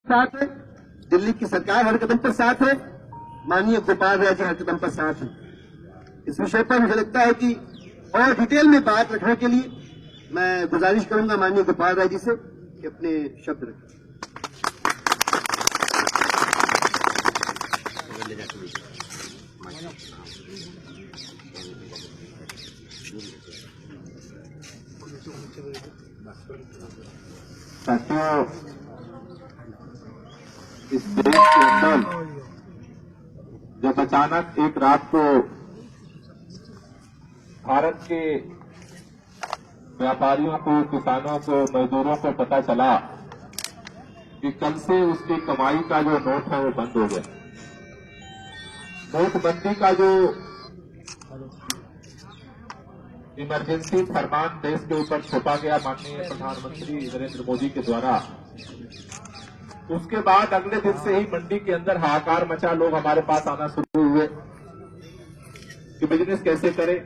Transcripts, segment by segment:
साथ है, दिल्ली की सरकार हर कदम पर साथ है, माननीय गोपाल राय जी हर कदम पर साथ है। इस विषय पर मुझे लगता है कि और डिटेल में बात रखने के लिए मैं गुजारिश करूंगा माननीय गोपाल राय जी से कि अपने शब्द रखें। साथियों, इस देश के अंदर जब अचानक एक रात को भारत के व्यापारियों को, किसानों को, मजदूरों को पता चला कि कल से उसकी कमाई का जो नोट है वो बंद हो गया। नोटबंदी का जो इमरजेंसी फरमान देश के ऊपर थोपा गया माननीय प्रधानमंत्री नरेंद्र मोदी के द्वारा, उसके बाद अगले दिन से ही मंडी के अंदर हाहाकार मचा। लोग हमारे पास आना शुरू हुए कि बिजनेस कैसे करें।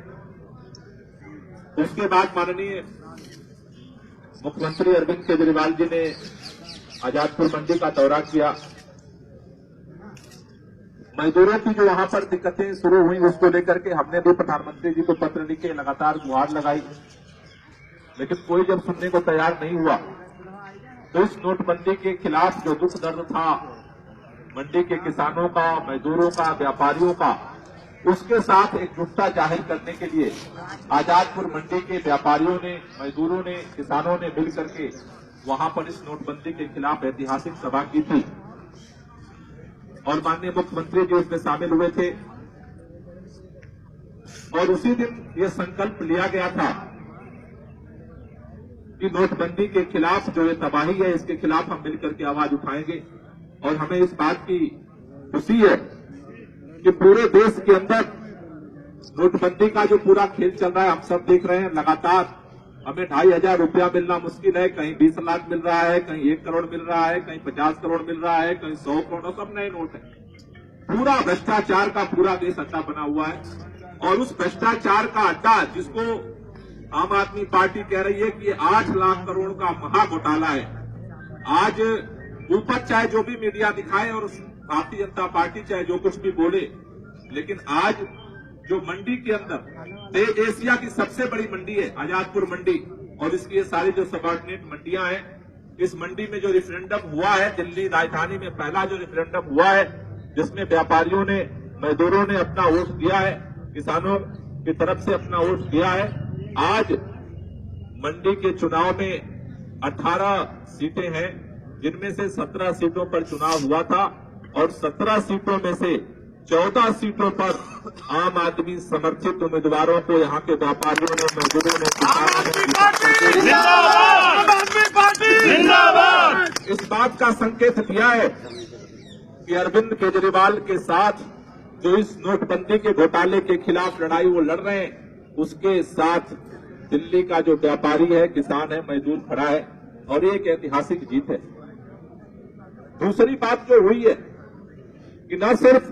उसके बाद माननीय मुख्यमंत्री अरविंद केजरीवाल जी ने आजादपुर मंडी का दौरा किया। मजदूरों की जो वहां पर दिक्कतें शुरू हुई उसको लेकर के हमने भी प्रधानमंत्री जी को पत्र लिखे, लगातार गुहार लगाई, लेकिन कोई जब सुनने को तैयार नहीं हुआ तो इस नोटबंदी के खिलाफ जो दुख दर्द था मंडी के किसानों का, मजदूरों का, व्यापारियों का, उसके साथ एकजुटता जाहिर करने के लिए आजादपुर मंडी के व्यापारियों ने, मजदूरों ने, किसानों ने मिलकर के वहां पर इस नोटबंदी के खिलाफ ऐतिहासिक सभा की थी और माननीय मुख्यमंत्री जी उसमें शामिल हुए थे। और उसी दिन ये संकल्प लिया गया था कि नोटबंदी के खिलाफ जो ये तबाही है इसके खिलाफ हम मिलकर के आवाज उठाएंगे। और हमें इस बात की खुशी है कि पूरे देश के अंदर नोटबंदी का जो पूरा खेल चल रहा है हम सब देख रहे हैं। लगातार हमें 2,500 रुपया मिलना मुश्किल है, कहीं 20 लाख मिल रहा है, कहीं 1 करोड़ मिल रहा है, कहीं 50 करोड़ मिल रहा है, कहीं 100 करोड़, सब नए नोट है। पूरा भ्रष्टाचार का पूरा देश अड्डा बना हुआ है और उस भ्रष्टाचार का अड्डा जिसको आम आदमी पार्टी कह रही है कि ये 8 लाख करोड़ का महा घोटाला है। आज ऊपर चाहे जो भी मीडिया दिखाए और भारतीय जनता पार्टी चाहे जो कुछ भी बोले, लेकिन आज जो मंडी के अंदर एशिया की सबसे बड़ी मंडी है आजादपुर मंडी और इसकी ये सारी जो सबऑर्डिनेट मंडियां हैं, इस मंडी में जो रेफरेंडम हुआ है, दिल्ली राजधानी में पहला जो रेफरेंडम हुआ है जिसमें व्यापारियों ने, मजदूरों ने अपना वोट दिया है, किसानों की तरफ से अपना वोट दिया है। आज मंडी के चुनाव में 18 सीटें हैं जिनमें से 17 सीटों पर चुनाव हुआ था और 17 सीटों में से 14 सीटों पर आम आदमी समर्थित उम्मीदवारों को यहाँ के व्यापारियों ने, मजदूरों ने, इस बात का संकेत दिया है कि अरविंद केजरीवाल के साथ जो इस नोटबंदी के घोटाले के खिलाफ लड़ाई वो लड़ रहे हैं, उसके साथ दिल्ली का जो व्यापारी है, किसान है, मजदूर खड़ा है और ये एक ऐतिहासिक जीत है। दूसरी बात जो हुई है कि न सिर्फ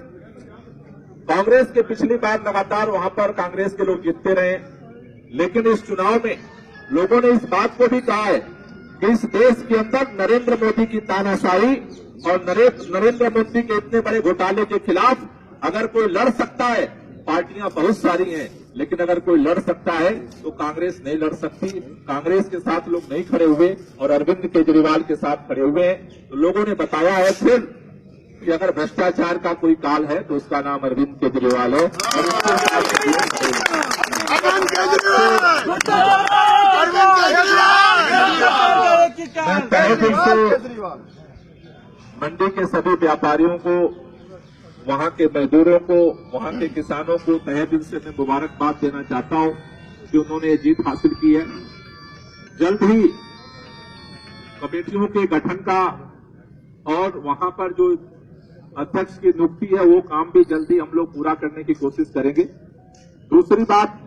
कांग्रेस के पिछली बार लगातार वहां पर कांग्रेस के लोग जीतते रहे, लेकिन इस चुनाव में लोगों ने इस बात को भी कहा है कि इस देश के अंदर नरेंद्र मोदी की तानाशाही और नरेंद्र मोदी के इतने बड़े घोटाले के खिलाफ अगर कोई लड़ सकता है, पार्टियां बहुत सारी हैं, लेकिन अगर कोई लड़ सकता है तो कांग्रेस नहीं लड़ सकती। कांग्रेस के साथ लोग नहीं खड़े हुए और अरविंद केजरीवाल के साथ खड़े हुए हैं। तो लोगों ने बताया है फिर कि अगर भ्रष्टाचार का कोई काल है तो उसका नाम अरविंद केजरीवाल है। मैं तहे दिल से मंडी के सभी व्यापारियों को, वहां के मजदूरों को, वहां के किसानों को तहे दिल से मैं मुबारकबाद देना चाहता हूं कि उन्होंने ये जीत हासिल की है। जल्द ही कमेटियों के गठन का और वहां पर जो अध्यक्ष की नियुक्ति है वो काम भी जल्दी हम लोग पूरा करने की कोशिश करेंगे। दूसरी बात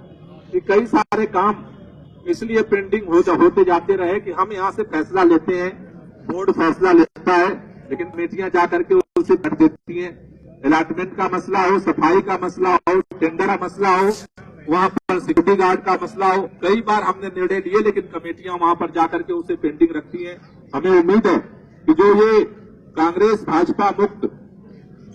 कि कई सारे काम इसलिए पेंडिंग होते जाते रहे कि हम यहां से फैसला लेते हैं, बोर्ड फैसला लेता है, लेकिन कमेटियां जाकर के उसे कर देती हैं। अलॉटमेंट का मसला हो, सफाई का मसला हो, टेंडर का मसला हो, वहां पर सिक्योरिटी गार्ड का मसला हो, कई बार हमने निर्णय लिए लेकिन कमेटियां वहां पर जाकर के उसे पेंडिंग रखती हैं। हमें उम्मीद है कि जो ये कांग्रेस भाजपा मुक्त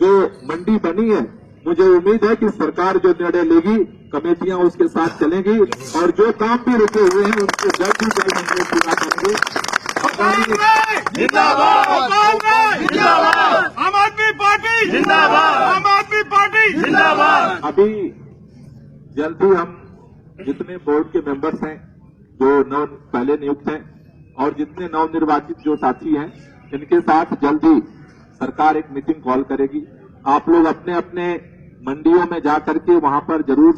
जो मंडी बनी है, मुझे उम्मीद है कि सरकार जो निर्णय लेगी, कमेटियां उसके साथ चलेंगी और जो काम भी रुके हुए हैं उनको जल्द ही जल्द हम लोग पूरा करेंगे। जिंदाबाद जिंदाबाद, आम आदमी पार्टी जिंदाबाद, आम आदमी पार्टी जिंदाबाद। अभी जल्द ही हम जितने बोर्ड के मेंबर्स हैं जो पहले नियुक्त हैं और जितने नवनिर्वाचित जो साथी हैं, इनके साथ जल्द ही सरकार एक मीटिंग कॉल करेगी। आप लोग अपने अपने मंडियों में जा करके वहां पर जरूर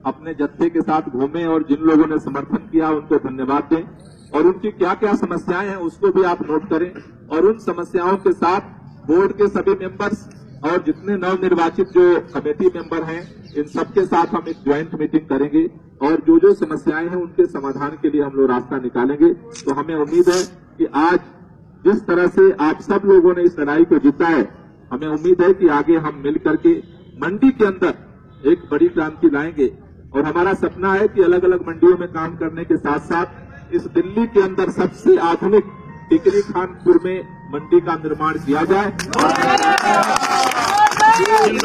अपने जत्थे के साथ घूमें और जिन लोगों ने समर्थन किया उनको धन्यवाद दें और उनकी क्या क्या समस्याएं हैं उसको भी आप नोट करें और उन समस्याओं के साथ बोर्ड के सभी मेंबर्स और जितने नवनिर्वाचित जो कमेटी मेंबर हैं, इन सबके साथ हम एक ज्वाइंट मीटिंग करेंगे और जो जो समस्याएं हैं उनके समाधान के लिए हम लोग रास्ता निकालेंगे। तो हमें उम्मीद है कि आज जिस तरह से आप सब लोगों ने इस लड़ाई को जीता है, हमें उम्मीद है कि आगे हम मिल करके मंडी के अंदर एक बड़ी क्रांति लाएंगे और हमारा सपना है कि अलग अलग मंडियों में काम करने के साथ साथ इस दिल्ली के अंदर सबसे आधुनिक टिकरी खानपुर में मंडी का निर्माण किया जाए। इस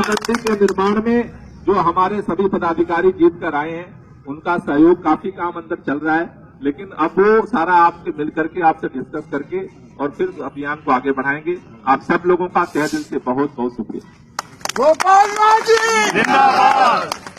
मंडी के निर्माण में जो हमारे सभी पदाधिकारी जीत कर आए हैं, उनका सहयोग, काफी काम अंदर चल रहा है, लेकिन अब वो सारा आपसे मिल करके, आपसे डिस्कस करके और फिर अभियान को आगे बढ़ाएंगे। आप सब लोगों का तहे दिल से बहुत बहुत शुक्रिया। गोपाल जी जिंदाबाद।